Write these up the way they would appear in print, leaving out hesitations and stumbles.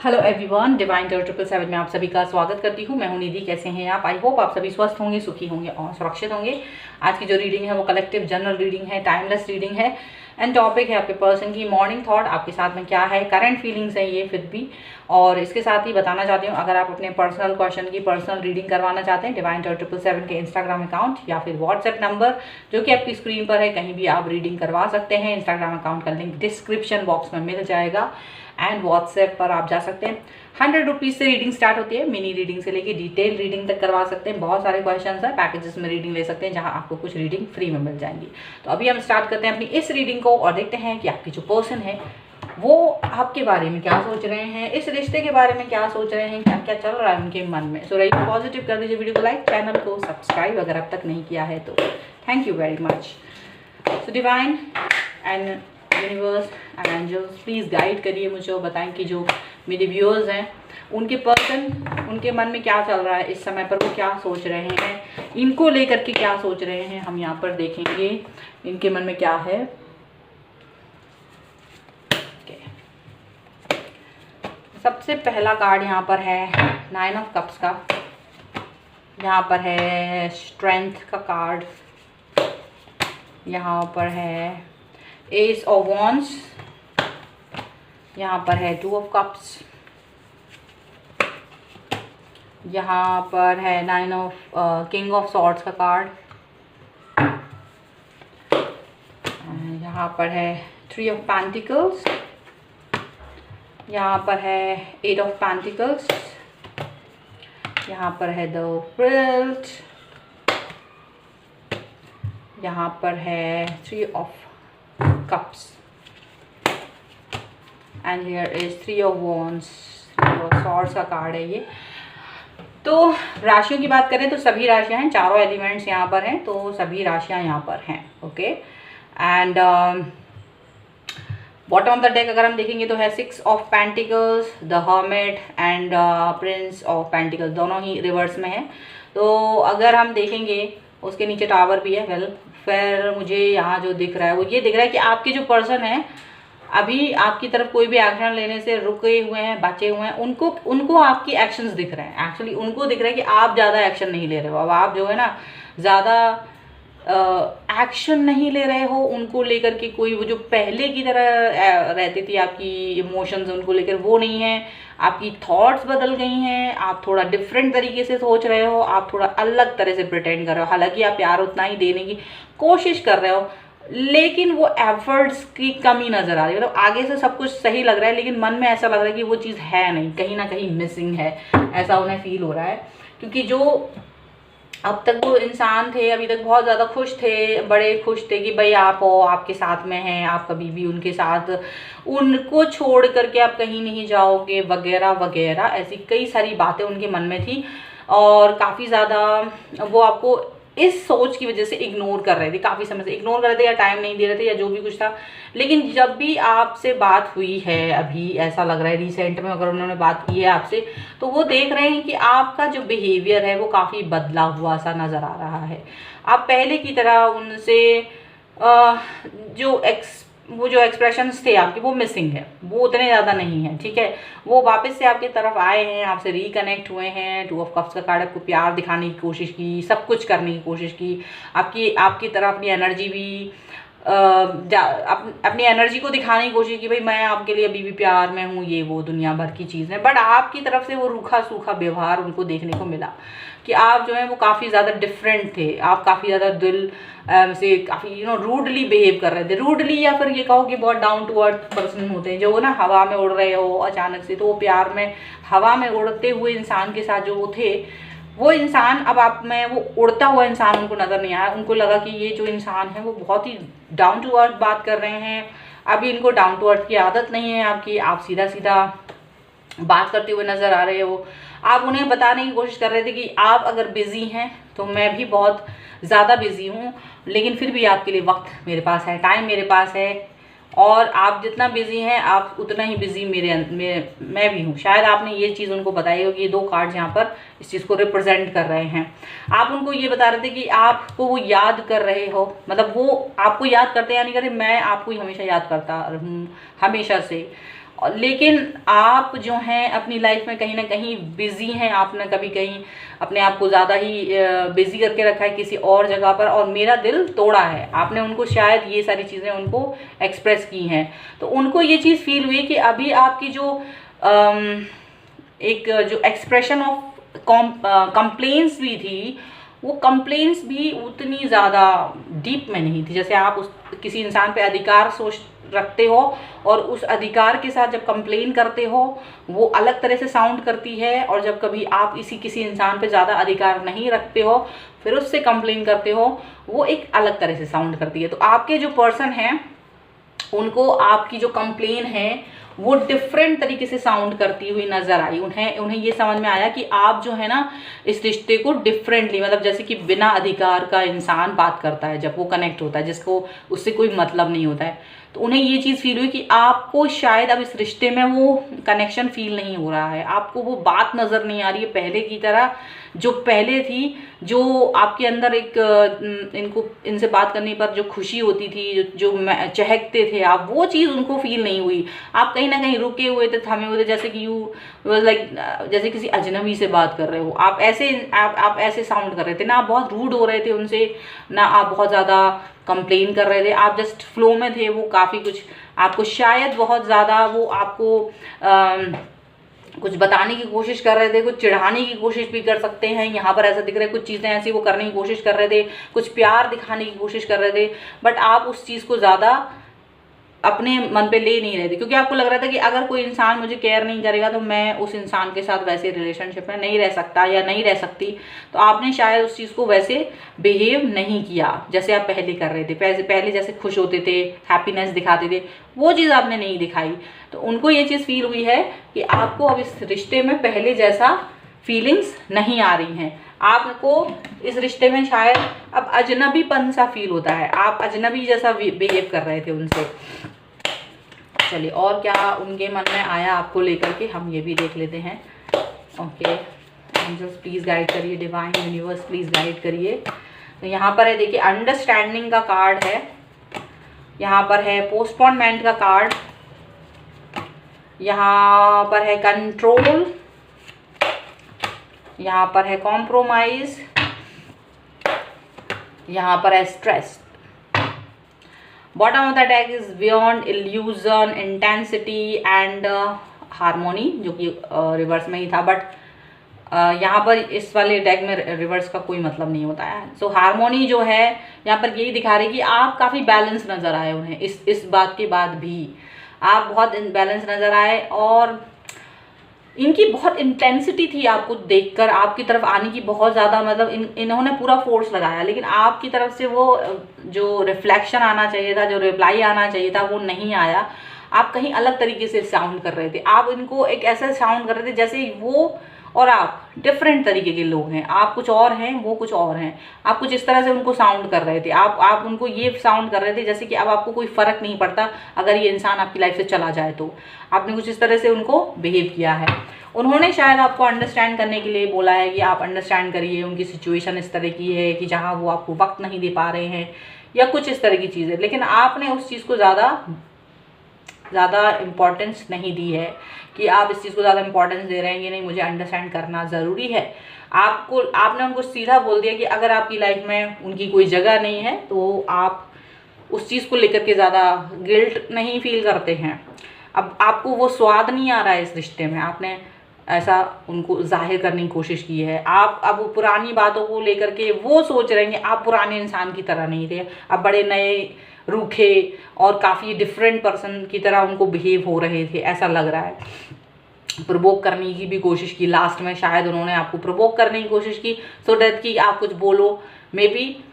Hello everyone, divine turn 777 में आप सभी का स्वागत करती हूँ। मैं हूँ निधि। कैसे हैं आप? आई होप आप सभी स्वस्थ होंगे, सुखी होंगे और सुरक्षित होंगे। आज की जो रीडिंग है वो कलेक्टिव जनरल रीडिंग है, टाइमलेस रीडिंग है एंड टॉपिक है आपके पर्सन की मॉर्निंग थॉट, आपके साथ में क्या है, करंट फीलिंग्स है ये फिर भी। और इसके साथ ही बताना चाहती हूँ, अगर आप अपने पर्सनल क्वेश्चन की पर्सनल रीडिंग करवाना चाहते हैं, डिवाइन टर्न 777 के इंस्टाग्राम अकाउंट या फिर व्हाट्सएप नंबर जो कि आपकी स्क्रीन पर है, कहीं भी आप रीडिंग करवा सकते हैं। इंस्टाग्राम अकाउंट का लिंक डिस्क्रिप्शन बॉक्स में मिल जाएगा एंड व्हाट्सएप पर आप जा सकते हैं। 100 रुपीज़ से रीडिंग स्टार्ट होती है। मिनी रीडिंग से लेके डिटेल रीडिंग तक करवा सकते हैं। बहुत सारे क्वेश्चंस हैं, पैकेजेस में रीडिंग ले सकते हैं जहां आपको कुछ रीडिंग फ्री में मिल जाएंगी। तो अभी हम स्टार्ट करते हैं अपनी इस रीडिंग को और देखते हैं कि आपकी जो पर्सन है वो आपके बारे में क्या सोच रहे हैं, इस रिश्ते के बारे में क्या सोच रहे हैं, क्या क्या चल रहा है उनके मन में। सो राइट, पॉजिटिव कर दीजिए, वीडियो को लाइक, चैनल को सब्सक्राइब अगर अब तक नहीं किया है तो। Thank you very much. So divine and universe and angels please guide करिए मुझे और बताएं कि जो मेरे व्यूअर्स हैं उनके पर्सन, उनके मन में क्या चल रहा है इस समय पर, वो क्या सोच रहे हैं, इनको लेकर के क्या सोच रहे हैं। हम यहाँ पर देखेंगे इनके मन में क्या है। सबसे पहला कार्ड यहाँ पर है 9 ऑफ कप्स का, यहाँ पर है स्ट्रेंथ का कार्ड, यहाँ पर है एस ऑफ वॉन्ड्स, यहाँ पर है 2 ऑफ कप्स, यहाँ पर है 9 ऑफ किंग ऑफ सॉर्ड्स का कार्ड, यहाँ पर है 3 ऑफ पेंटिकल्स, यहाँ पर है 8 ऑफ पेंटिकल्स, यहाँ पर है द फ्रिल्ट, यहाँ पर है 3 of cups and here is 3 of wands, 3 of swords का कार्ड है ये। तो राशियों की बात करें तो सभी राशियां हैं, चारों एलिमेंट्स यहाँ पर हैं, तो सभी राशियां यहाँ पर हैं। Okay and bottom of the deck अगर हम देखेंगे तो है 6 of pentacles, the hermit and Prince of pentacles, दोनों ही रिवर्स में है। तो अगर हम देखेंगे उसके नीचे टावर भी है। वेल फिर मुझे यहाँ जो दिख रहा है वो ये दिख रहा है कि आपके जो पर्सन है अभी आपकी तरफ कोई भी एक्शन लेने से रुके हुए हैं, बचे हुए हैं। उनको आपकी एक्शंस दिख रहे हैं। एक्चुअली उनको दिख रहा है कि आप ज़्यादा एक्शन नहीं ले रहे हो। अब आप जो है ना ज़्यादा एक्शन नहीं ले रहे हो उनको लेकर के, कोई वो जो पहले की तरह रहती थी आपकी इमोशंस उनको लेकर, वो नहीं है। आपकी थॉट्स बदल गई हैं, आप थोड़ा डिफरेंट तरीके से सोच रहे हो, आप थोड़ा अलग तरह से प्रिटेंड कर रहे हो। हालांकि आप प्यार उतना ही देने की कोशिश कर रहे हो, लेकिन वो एफर्ट्स की कमी नज़र आ रही है। मतलब आगे से सब कुछ सही लग रहा है लेकिन मन में ऐसा लग रहा है कि वो चीज़ है नहीं, कहीं ना कहीं मिसिंग है, ऐसा उन्हें फील हो रहा है। क्योंकि जो अब तक वो इंसान थे, अभी तक बहुत ज़्यादा खुश थे, बड़े खुश थे कि भाई आप हो, आपके साथ में हैं, आप कभी भी उनके साथ, उनको छोड़ करके आप कहीं नहीं जाओगे वगैरह वगैरह, ऐसी कई सारी बातें उनके मन में थी। और काफ़ी ज़्यादा वो आपको इस सोच की वजह से इग्नोर कर रहे थे, काफ़ी समय से इग्नोर कर रहे थे या टाइम नहीं दे रहे थे या जो भी कुछ था। लेकिन जब भी आपसे बात हुई है, अभी ऐसा लग रहा है रिसेंट में अगर उन्होंने बात की है आपसे, तो वो देख रहे हैं कि आपका जो बिहेवियर है वो काफ़ी बदला हुआ सा नज़र आ रहा है। आप पहले की तरह उनसे वो जो एक्सप्रेशंस थे आपके वो मिसिंग है, वो उतने ज़्यादा नहीं है। ठीक है, वो वापस से आपकी तरफ आए हैं, आपसे रिकनेक्ट हुए हैं। 2 ऑफ कप्स का कार्ड, आपको प्यार दिखाने की कोशिश की, सब कुछ करने की कोशिश की, आपकी तरफ अपनी एनर्जी भी अपनी एनर्जी को दिखाने की कोशिश की, भाई मैं आपके लिए अभी भी प्यार में हूँ, ये वो दुनिया भर की चीज़ें। बट आपकी तरफ से वो रूखा सूखा व्यवहार उनको देखने को मिला कि आप जो है वो काफ़ी ज़्यादा डिफरेंट थे। आप काफ़ी ज़्यादा दिल से काफ़ी रूडली बिहेव कर रहे थे। रूडली या फिर ये कहो कि बहुत डाउन टू अर्थ पर्सन होते हैं जो ना हवा में उड़ रहे हो अचानक से, तो वो प्यार में हवा में उड़ते हुए इंसान के साथ जो वो थे, वो इंसान अब आप में वो उड़ता हुआ इंसान उनको नज़र नहीं आया। उनको लगा कि ये जो इंसान है वो बहुत ही डाउन टू अर्थ बात कर रहे हैं। अभी इनको डाउन टू अर्थ की आदत नहीं है आपकी, आप सीधा सीधा बात करते हुए नज़र आ रहे हो। आप उन्हें बताने की कोशिश कर रहे थे कि आप अगर बिज़ी हैं तो मैं भी बहुत ज़्यादा बिज़ी हूँ, लेकिन फिर भी आपके लिए वक्त मेरे पास है, टाइम मेरे पास है। और आप जितना बिजी हैं आप उतना ही बिजी मैं भी हूँ। शायद आपने ये चीज़ उनको बताई होगी। ये 2 कार्ड्स यहाँ पर इस चीज़ को रिप्रेजेंट कर रहे हैं। आप उनको ये बता रहे थे कि आपको वो याद कर रहे हो, मतलब वो आपको याद करते या नहीं करते, मैं आपको ही हमेशा याद करता हूँ, हमेशा से। लेकिन आप जो हैं अपनी लाइफ में कहीं ना कहीं बिजी हैं, आपने कभी कहीं अपने आप को ज़्यादा ही बिजी करके रखा है किसी और जगह पर, और मेरा दिल तोड़ा है। आपने उनको शायद ये सारी चीज़ें उनको एक्सप्रेस की हैं, तो उनको ये चीज़ फील हुई कि अभी आपकी जो एक जो एक्सप्रेशन ऑफ कंप्लेंट्स भी थी, वो कंप्लेंट्स भी उतनी ज़्यादा डीप में नहीं थी। जैसे आप उस किसी इंसान पे अधिकार सोच रखते हो और उस अधिकार के साथ जब कंप्लेन करते हो वो अलग तरह से साउंड करती है, और जब कभी आप किसी इंसान पे ज़्यादा अधिकार नहीं रखते हो फिर उससे कंप्लेन करते हो वो एक अलग तरह से साउंड करती है। तो आपके जो पर्सन हैं उनको आपकी जो कंप्लेन है वो डिफरेंट तरीके से साउंड करती हुई नजर आई। उन्हें ये समझ में आया कि आप जो है ना इस रिश्ते को डिफरेंटली, मतलब जैसे कि बिना अधिकार का इंसान बात करता है जब वो कनेक्ट होता है, जिसको उससे कोई मतलब नहीं होता है, तो उन्हें ये चीज़ फील हुई कि आपको शायद अब इस रिश्ते में वो कनेक्शन फील नहीं हो रहा है, आपको वो बात नज़र नहीं आ रही है पहले की तरह जो पहले थी, जो आपके अंदर एक इनसे बात करने पर जो खुशी होती थी, जो चहकते थे आप, वो चीज़ उनको फील नहीं हुई। आप कहीं ना कहीं रुके हुए थे, थमे हुए थे, जैसे कि यू लाइक जैसे किसी अजनबी से बात कर रहे हो। आप ऐसे साउंड कर रहे थे ना, आप बहुत रूड हो रहे थे उनसे, ना आप बहुत ज़्यादा कंप्लेन कर रहे थे, आप जस्ट फ्लो में थे। वो काफ़ी कुछ आपको शायद बहुत ज़्यादा वो आपको कुछ बताने की कोशिश कर रहे थे, कुछ चिढ़ाने की कोशिश भी कर सकते हैं। यहाँ पर ऐसा दिख रहा है कुछ चीज़ें ऐसी वो करने की कोशिश कर रहे थे, कुछ प्यार दिखाने की कोशिश कर रहे थे, बट आप उस चीज़ को ज़्यादा अपने मन पे ले नहीं रहे थे, क्योंकि आपको लग रहा था कि अगर कोई इंसान मुझे केयर नहीं करेगा तो मैं उस इंसान के साथ वैसे रिलेशनशिप में नहीं रह सकता या नहीं रह सकती। तो आपने शायद उस चीज़ को वैसे बिहेव नहीं किया जैसे आप पहले कर रहे थे। पहले जैसे खुश होते थे, हैप्पीनेस दिखाते थे, वो चीज़ आपने नहीं दिखाई। तो उनको ये चीज़ फील हुई है कि आपको अब इस रिश्ते में पहले जैसा फीलिंग्स नहीं आ रही हैं। आपको इस रिश्ते में शायद अब अजनबीपन सा फील होता है, आप अजनबी जैसा बिहेव कर रहे थे उनसे। चलिए और क्या उनके मन में आया आपको लेकर के हम ये भी देख लेते हैं। ओके, एंजल्स प्लीज़ गाइड करिए, डिवाइन यूनिवर्स प्लीज़ गाइड करिए। तो यहाँ पर है देखिए अंडरस्टैंडिंग का कार्ड है, यहाँ पर है पोस्टपोनमेंट का कार्ड, यहाँ पर है कंट्रोल, यहाँ पर है कॉम्प्रोमाइज, यहाँ पर है stress. Bottom of the deck is beyond illusion, intensity and harmony, जो कि रिवर्स में ही था, बट यहाँ पर इस वाले डेक में रिवर्स का कोई मतलब नहीं होता है। सो हार्मोनी जो है यहाँ पर यही दिखा रही कि आप काफ़ी बैलेंस नज़र आए उन्हें, इस बात के बाद भी आप बहुत बैलेंस नज़र आए, और इनकी बहुत इंटेंसिटी थी आपको देखकर, आपकी तरफ आने की बहुत ज़्यादा, मतलब इन्होंने पूरा फोर्स लगाया, लेकिन आपकी तरफ से वो जो रिफ्लेक्शन आना चाहिए था, जो रिप्लाई आना चाहिए था, वो नहीं आया। आप कहीं अलग तरीके से साउंड कर रहे थे, आप इनको एक ऐसा साउंड कर रहे थे जैसे वो और आप डिफरेंट तरीके के लोग हैं, आप कुछ और हैं, वो कुछ और हैं। आप कुछ इस तरह से उनको साउंड कर रहे थे, आप उनको ये साउंड कर रहे थे जैसे कि अब आपको कोई फ़र्क नहीं पड़ता अगर ये इंसान आपकी लाइफ से चला जाए। तो आपने कुछ इस तरह से उनको बिहेव किया है। उन्होंने शायद आपको अंडरस्टैंड करने के लिए बोला है कि आप अंडरस्टैंड करिए, उनकी सिचुएशन इस तरह की है कि जहाँ वो आपको वक्त नहीं दे पा रहे हैं या कुछ इस तरह की चीज़ें, लेकिन आपने उस चीज़ को ज़्यादा इम्पोर्टेंस नहीं दी है कि आप इस चीज़ को ज़्यादा इम्पोर्टेंस दे रहे हैं, ये नहीं, मुझे अंडरस्टैंड करना ज़रूरी है। आपने उनको सीधा बोल दिया कि अगर आपकी लाइफ में उनकी कोई जगह नहीं है तो आप उस चीज़ को लेकर के ज़्यादा गिल्ट नहीं फील करते हैं। अब आपको वो स्वाद नहीं आ रहा है इस रिश्ते में, आपने ऐसा उनको जाहिर करने की कोशिश की है। आप अब पुरानी बातों को लेकर के वो सोच रहे हैं कि आप पुराने इंसान की तरह नहीं थे, अब बड़े नए, रूखे और काफ़ी डिफरेंट पर्सन की तरह उनको बिहेव हो रहे थे, ऐसा लग रहा है। प्रोवोक करने की भी कोशिश की, लास्ट में शायद उन्होंने आपको प्रोवोक करने की कोशिश की, सो दैट कि आप कुछ बोलो, मे बी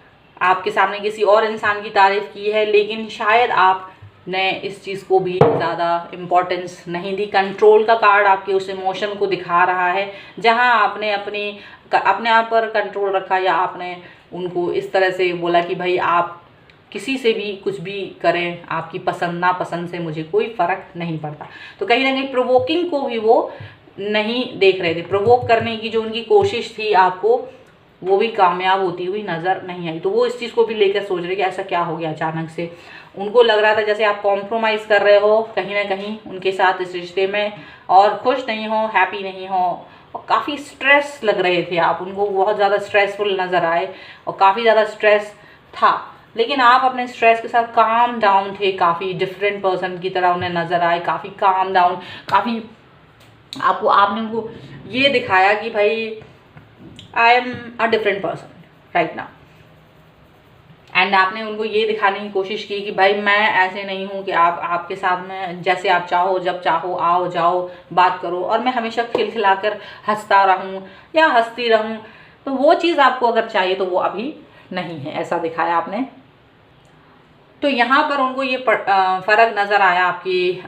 आपके सामने किसी और इंसान की तारीफ़ की है, लेकिन शायद आपने इस चीज़ को भी ज़्यादा इम्पोर्टेंस नहीं दी। कंट्रोल का कार्ड आपके उस इमोशन को दिखा रहा है जहां आपने अपने आप पर कंट्रोल रखा, या आपने उनको इस तरह से बोला कि भाई आप किसी से भी कुछ भी करें, आपकी पसंद नापसंद से मुझे कोई फ़र्क नहीं पड़ता। तो कहीं ना कहीं प्रोवोकिंग को भी वो नहीं देख रहे थे, प्रोवोक करने की जो उनकी कोशिश थी आपको, वो भी कामयाब होती हुई नज़र नहीं आई। तो वो इस चीज़ को भी लेकर सोच रहे कि ऐसा क्या हो गया अचानक से। उनको लग रहा था जैसे आप कॉम्प्रोमाइज़ कर रहे हो कहीं ना कहीं उनके साथ इस रिश्ते में, और खुश नहीं हो, हैप्पी नहीं हो, और काफ़ी स्ट्रेस लग रहे थे आप, उनको बहुत ज़्यादा स्ट्रेसफुल नज़र आए और काफ़ी ज़्यादा स्ट्रेस था। लेकिन आप अपने स्ट्रेस के साथ काम डाउन थे, काफ़ी डिफरेंट पर्सन की तरह उन्हें नज़र आए, काफ़ी काम डाउन, काफ़ी आपने उनको ये दिखाया कि भाई I am a different person right now, and आपने उनको ये दिखाने की कोशिश की कि भाई मैं ऐसे नहीं हूँ कि आपके साथ में जैसे आप चाहो जब चाहो आओ जाओ बात करो और मैं हमेशा खिलखिलाकर हंसता रहूँ या हंसती रहूँ। तो वो चीज़ आपको अगर चाहिए तो वो अभी नहीं है, ऐसा दिखाया आपने। तो यहाँ पर उनको ये फ़र्क नज़र आया आपकी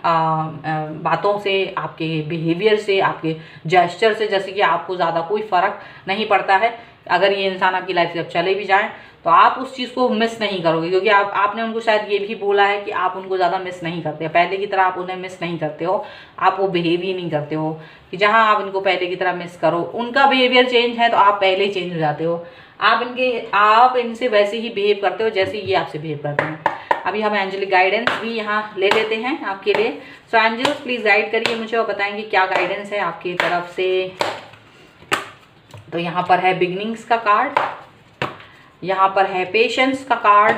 बातों से, आपके बिहेवियर से, आपके जेस्चर से, जैसे कि आपको ज़्यादा कोई फ़र्क नहीं पड़ता है। अगर ये इंसान आपकी लाइफ से अब चले भी जाएं तो आप उस चीज़ को मिस नहीं करोगे, क्योंकि आपने उनको शायद ये भी बोला है कि आप उनको ज़्यादा मिस नहीं करते, पहले की तरह आप उन्हें मिस नहीं करते हो, आप वो बिहेव ही नहीं करते हो कि जहाँ आप उनको पहले की तरह मिस करो। उनका बिहेवियर चेंज है तो आप पहले ही चेंज हो जाते हो, आप इनसे वैसे ही बिहेव करते हो जैसे ये आपसे बिहेव करते हैं। अभी हम एंजलिक गाइडेंस भी यहाँ ले लेते हैं आपके लिए। सो एंजल्स प्लीज़ गाइड करिए मुझे और बताएंगे क्या गाइडेंस है आपकी तरफ से। तो यहाँ पर है बिगनिंग्स का कार्ड, यहाँ पर है पेशेंस का कार्ड,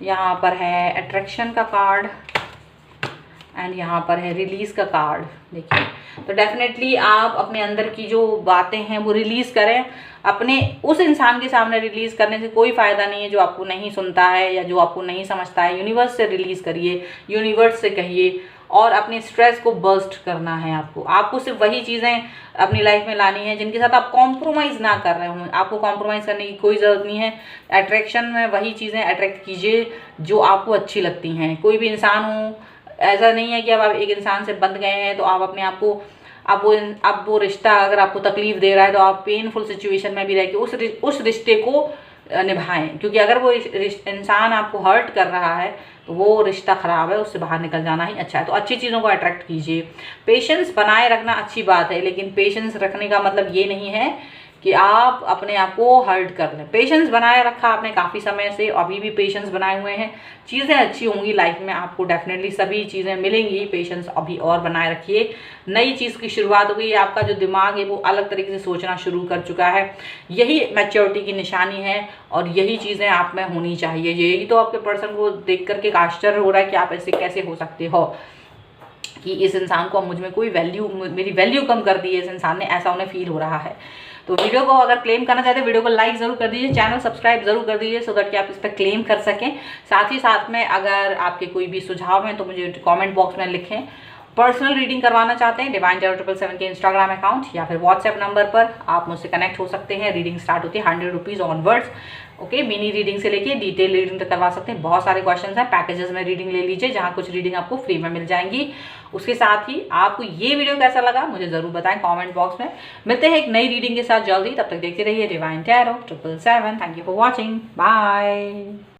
यहाँ पर है अट्रैक्शन का कार्ड, एंड यहाँ पर है रिलीज़ का कार्ड। देखिए, तो डेफिनेटली आप अपने अंदर की जो बातें हैं वो रिलीज़ करें, अपने उस इंसान के सामने रिलीज़ करने से कोई फ़ायदा नहीं है जो आपको नहीं सुनता है या जो आपको नहीं समझता है। यूनिवर्स से रिलीज़ करिए, यूनिवर्स से कहिए, और अपने स्ट्रेस को बर्स्ट करना है आपको सिर्फ वही चीज़ें अपनी लाइफ में लानी है जिनके साथ आप कॉम्प्रोमाइज़ ना कर रहे हो। आपको कॉम्प्रोमाइज़ करने की कोई ज़रूरत नहीं है। अट्रैक्शन में वही चीज़ें अट्रैक्ट कीजिए जो आपको अच्छी लगती हैं। कोई भी इंसान हो, ऐसा नहीं है कि अब आप एक इंसान से बंध गए हैं तो आप अपने आप को अब वो रिश्ता अगर आपको तकलीफ़ दे रहा है तो आप पेनफुल सिचुएशन में भी रह के उस रिश्ते को निभाएं, क्योंकि अगर वो इंसान आपको हर्ट कर रहा है तो वो रिश्ता ख़राब है, उससे बाहर निकल जाना ही अच्छा है। तो अच्छी चीज़ों को अट्रैक्ट कीजिए। पेशेंस बनाए रखना अच्छी बात है, लेकिन पेशेंस रखने का मतलब ये नहीं है कि आप अपने आप को हर्ट कर लें। पेशेंस बनाए रखा आपने काफ़ी समय से, अभी भी पेशेंस बनाए हुए हैं, चीज़ें अच्छी होंगी लाइफ में, आपको डेफिनेटली सभी चीज़ें मिलेंगी। पेशेंस अभी और बनाए रखिए। नई चीज़ की शुरुआत हो गई, आपका जो दिमाग है वो अलग तरीके से सोचना शुरू कर चुका है। यही मैच्योरिटी की निशानी है और यही चीज़ें आप में होनी चाहिए। यही तो आपके पर्सन को देख करके आश्चर्य हो रहा है कि आप ऐसे कैसे हो सकते हो कि इस इंसान को मुझ में कोई मेरी वैल्यू कम कर दी है इस इंसान ने, ऐसा उन्हें फील हो रहा है। तो वीडियो को अगर क्लेम करना चाहते हैं, वीडियो को लाइक ज़रूर कर दीजिए, चैनल सब्सक्राइब ज़रूर कर दीजिए, सो दैट कि आप इस पर क्लेम कर सकें। साथ ही साथ में अगर आपके कोई भी सुझाव हैं तो मुझे कमेंट बॉक्स में लिखें। पर्सनल रीडिंग करवाना चाहते हैं, डिवाइन टैरो 777 के इंस्टाग्राम अकाउंट या फिर व्हाट्सएप नंबर पर आप मुझसे कनेक्ट हो सकते हैं। रीडिंग स्टार्ट होती है 100 rupees onwards. Okay, mini reading से लेके डिटेल रीडिंग तक करवा सकते हैं। बहुत सारे क्वेश्चंस हैं, पैकेजेस में रीडिंग ले लीजिए जहां कुछ रीडिंग आपको फ्री में मिल जाएंगी। उसके साथ ही आपको ये वीडियो कैसा लगा मुझे ज़रूर बताएं कमेंट बॉक्स में। मिलते हैं एक नई रीडिंग के साथ जल्दी, तब तक देखते रहिए divine tarot 777। Thank you for watching, bye.